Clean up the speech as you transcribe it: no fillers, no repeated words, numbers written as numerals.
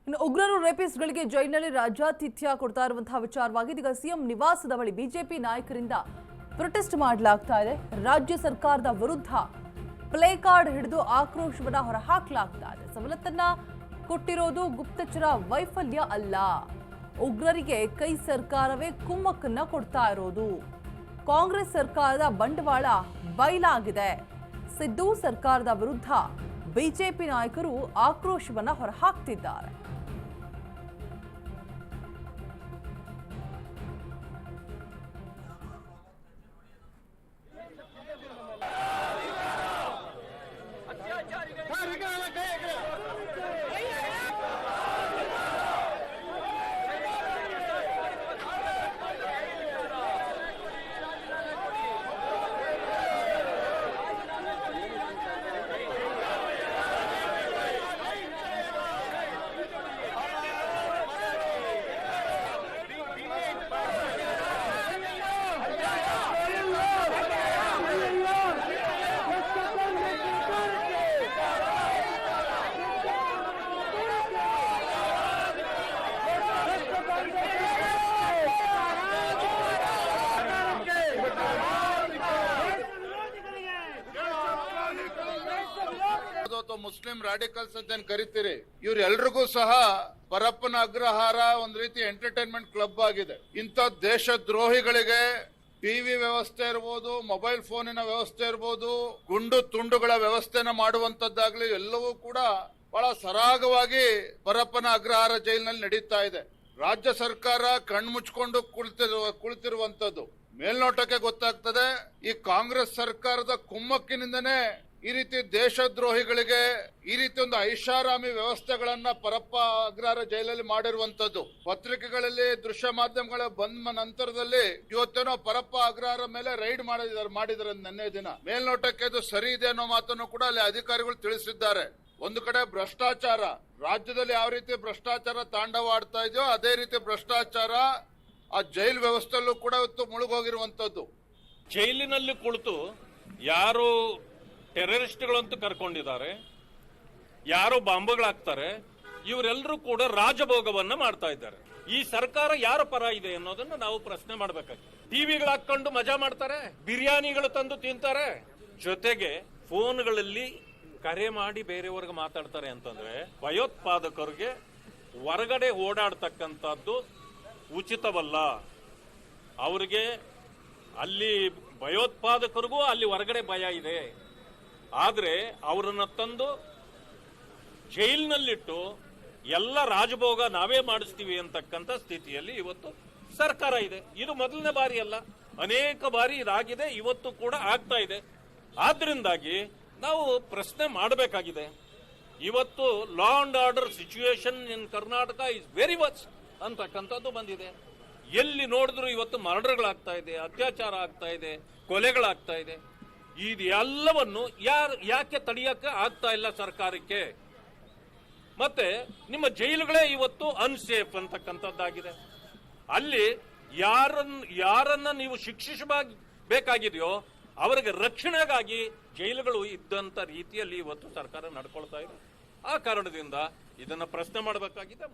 ಇನ್ನು ಉಗ್ರರು ರೇಪಿಸ್ಟ್ಗಳಿಗೆ ಜೈಲಿನಲ್ಲಿ ರಾಜ್ಯಾತಿಥ್ಯ ಕೊಡ್ತಾ ಇರುವಂತಹ ವಿಚಾರವಾಗಿ ಇದೀಗ ಸಿಎಂ ನಿವಾಸದ ಬಳಿ ಬಿಜೆಪಿ ನಾಯಕರಿಂದ ಪ್ರೊಟೆಸ್ಟ್ ಮಾಡಲಾಗ್ತಾ ಇದೆ. ರಾಜ್ಯ ಸರ್ಕಾರದ ವಿರುದ್ಧ ಪ್ಲೇ ಕಾರ್ಡ್ ಹಿಡಿದು ಆಕ್ರೋಶವನ್ನ ಹೊರಹಾಕಲಾಗ್ತಾ ಇದೆ. ಸವಲತ್ತನ್ನ ಕೊಟ್ಟಿರೋದು ಗುಪ್ತಚರ ವೈಫಲ್ಯ ಅಲ್ಲ, ಉಗ್ರರಿಗೆ ಕೈ ಸರ್ಕಾರವೇ ಕುಮ್ಮಕ್ಕನ್ನ ಕೊಡ್ತಾ ಇರೋದು. ಕಾಂಗ್ರೆಸ್ ಸರ್ಕಾರದ ಬಂಡವಾಳ ಬಯಲಾಗಿದೆ. ಸಿದ್ದು ಸರ್ಕಾರದ ವಿರುದ್ಧ ಬಿಜೆಪಿ ನಾಯಕರು ಆಕ್ರೋಶವನ್ನ ಹೊರಹಾಕ್ತಿದ್ದಾರೆ. ಮುಸ್ಲಿಂ ರಾಡಿಕಲ್ಸ್ ಅಂತ ಕರಿತೀರಿ, ಇವ್ರೆಲ್ರಿಗೂ ಸಹ ಪರಪ್ಪನ ಅಗ್ರಹಾರ ಒಂದ್ ರೀತಿ ಎಂಟರ್ಟೈನ್ಮೆಂಟ್ ಕ್ಲಬ್ ಆಗಿದೆ. ಇಂಥ ದೇಶ ದ್ರೋಹಿಗಳಿಗೆ ಟಿವಿ ವ್ಯವಸ್ಥೆ ಇರ್ಬೋದು, ಮೊಬೈಲ್ ಫೋನಿನ ವ್ಯವಸ್ಥೆ ಇರ್ಬೋದು, ಗುಂಡು ತುಂಡುಗಳ ವ್ಯವಸ್ಥೆನ ಮಾಡುವಂತದ್ದಾಗ್ಲಿ ಎಲ್ಲವೂ ಕೂಡ ಬಹಳ ಸರಾಗವಾಗಿ ಪರಪ್ಪನ ಅಗ್ರಹಾರ ಜೈಲಿನಲ್ಲಿ ನಡೀತಾ ಇದೆ. ರಾಜ್ಯ ಸರ್ಕಾರ ಕಣ್ಮುಚ್ಕೊಂಡು ಕುಳಿತಿರುವಂತದ್ದು ಮೇಲ್ನೋಟಕ್ಕೆ ಗೊತ್ತಾಗ್ತದೆ. ಈ ಕಾಂಗ್ರೆಸ್ ಸರ್ಕಾರದ ಕುಮ್ಮಕ್ಕಿನಿಂದನೇ ಈ ರೀತಿ ದೇಶದ್ರೋಹಿಗಳಿಗೆ ಈ ರೀತಿ ಒಂದು ಐಷಾರಾಮಿ ವ್ಯವಸ್ಥೆಗಳನ್ನ ಪರಪ್ಪ ಅಗ್ರಹಾರ ಜೈಲಲ್ಲಿ ಮಾಡಿರುವಂತದ್ದು. ಪತ್ರಿಕೆಗಳಲ್ಲಿ ದೃಶ್ಯ ಮಾಧ್ಯಮಗಳ ಬಂದ ನಂತರದಲ್ಲಿ ಇವತ್ತೇನೋ ಪರಪ್ಪ ಅಗ್ರಹಾರ ಮೇಲೆ ರೈಡ್ ಮಾಡಿದ್ದಾರೆ ನಿನ್ನೆ ದಿನ. ಮೇಲ್ನೋಟಕ್ಕೆ ಅದು ಸರಿ ಇದೆ ಅನ್ನೋ ಮಾತನ್ನು ಕೂಡ ಅಲ್ಲಿ ಅಧಿಕಾರಿಗಳು ತಿಳಿಸಿದ್ದಾರೆ. ಒಂದು ಕಡೆ ಭ್ರಷ್ಟಾಚಾರ, ರಾಜ್ಯದಲ್ಲಿ ಯಾವ ರೀತಿ ಭ್ರಷ್ಟಾಚಾರ ತಾಂಡವಾಡ್ತಾ ಇದೆಯೋ ಅದೇ ರೀತಿ ಭ್ರಷ್ಟಾಚಾರ ಆ ಜೈಲ್ ವ್ಯವಸ್ಥೆಯಲ್ಲೂ ಕೂಡ ಇವತ್ತು ಮುಳುಗೋಗಿರುವಂತದ್ದು. ಜೈಲಿನಲ್ಲಿ ಕುಳಿತು ಯಾರು ಟೆರರಿಸ್ಟ್ಗಳಂತೂ ಕರ್ಕೊಂಡಿದ್ದಾರೆ, ಯಾರೋ ಬಾಂಬ್ಗಳಾಗ್ತಾರೆ, ಇವರೆಲ್ಲರೂ ಕೂಡ ರಾಜಭೋಗವನ್ನ ಮಾಡ್ತಾ ಇದ್ದಾರೆ. ಈ ಸರ್ಕಾರ ಯಾರ ಪರ ಇದೆ ಅನ್ನೋದನ್ನ ನಾವು ಪ್ರಶ್ನೆ ಮಾಡಬೇಕಾಗಿದೆ. ಟಿವಿಗಳು ಹಾಕೊಂಡು ಮಜಾ ಮಾಡ್ತಾರೆ, ಬಿರಿಯಾನಿಗಳು ತಂದು ತಿಂತಾರೆ, ಜೊತೆಗೆ ಫೋನ್ಗಳಲ್ಲಿ ಕರೆ ಮಾಡಿ ಬೇರೆಯವ್ರಿಗೆ ಮಾತಾಡ್ತಾರೆ. ಅಂತಂದ್ರೆ ಭಯೋತ್ಪಾದಕರಿಗೆ ಹೊರಗಡೆ ಓಡಾಡ್ತಕ್ಕಂಥದ್ದು ಉಚಿತವಲ್ಲ. ಅವ್ರಿಗೆ ಅಲ್ಲಿ ಭಯೋತ್ಪಾದಕರಿಗೂ ಅಲ್ಲಿ ಹೊರಗಡೆ ಭಯ ಇದೆ. ಆದ್ರೆ ಅವರನ್ನ ತಂದು ಜೈಲಿನಲ್ಲಿಟ್ಟು ಎಲ್ಲ ರಾಜಭೋಗ ನಾವೇ ಮಾಡಿಸ್ತೀವಿ ಅಂತಕ್ಕಂಥ ಸ್ಥಿತಿಯಲ್ಲಿ ಇವತ್ತು ಸರ್ಕಾರ ಇದೆ. ಇದು ಮೊದಲನೇ ಬಾರಿ ಅಲ್ಲ, ಅನೇಕ ಬಾರಿ ಇದಾಗಿದೆ, ಇವತ್ತು ಕೂಡ ಆಗ್ತಾ ಇದೆ. ಆದ್ರಿಂದಾಗಿ ನಾವು ಪ್ರಶ್ನೆ ಮಾಡಬೇಕಾಗಿದೆ. ಇವತ್ತು law and order situation in Karnataka is very much ಅಂತಕ್ಕಂಥದ್ದು ಬಂದಿದೆ. ಎಲ್ಲಿ ನೋಡಿದ್ರು ಇವತ್ತು ಮರ್ಡರ್ಗಳಾಗ್ತಾ ಇದೆ, ಅತ್ಯಾಚಾರ ಆಗ್ತಾ ಇದೆ, ಕೊಲೆಗಳಾಗ್ತಾ ಇದೆ. ಇದೆಲ್ಲವನ್ನು ಯಾಕೆ ತಡೆಯಕ್ಕೆ ಆಗ್ತಾ ಇಲ್ಲ ಸರ್ಕಾರಕ್ಕೆ? ಮತ್ತೆ ನಿಮ್ಮ ಜೈಲುಗಳೇ ಇವತ್ತು ಅನ್ಸೇಫ್ ಅಂತಕ್ಕಂಥದ್ದಾಗಿದೆ. ಅಲ್ಲಿ ಯಾರನ್ನ ನೀವು ಶಿಕ್ಷಿಸಬೇಕಾಗಿದೆಯೋ ಅವರಿಗೆ ರಕ್ಷಣೆಗಾಗಿ ಜೈಲುಗಳು ಇದ್ದಂತ ರೀತಿಯಲ್ಲಿ ಇವತ್ತು ಸರ್ಕಾರ ನಡ್ಕೊಳ್ತಾ ಇದೆ. ಆ ಕಾರಣದಿಂದ ಇದನ್ನ ಪ್ರಶ್ನೆ ಮಾಡಬೇಕಾಗಿದೆ.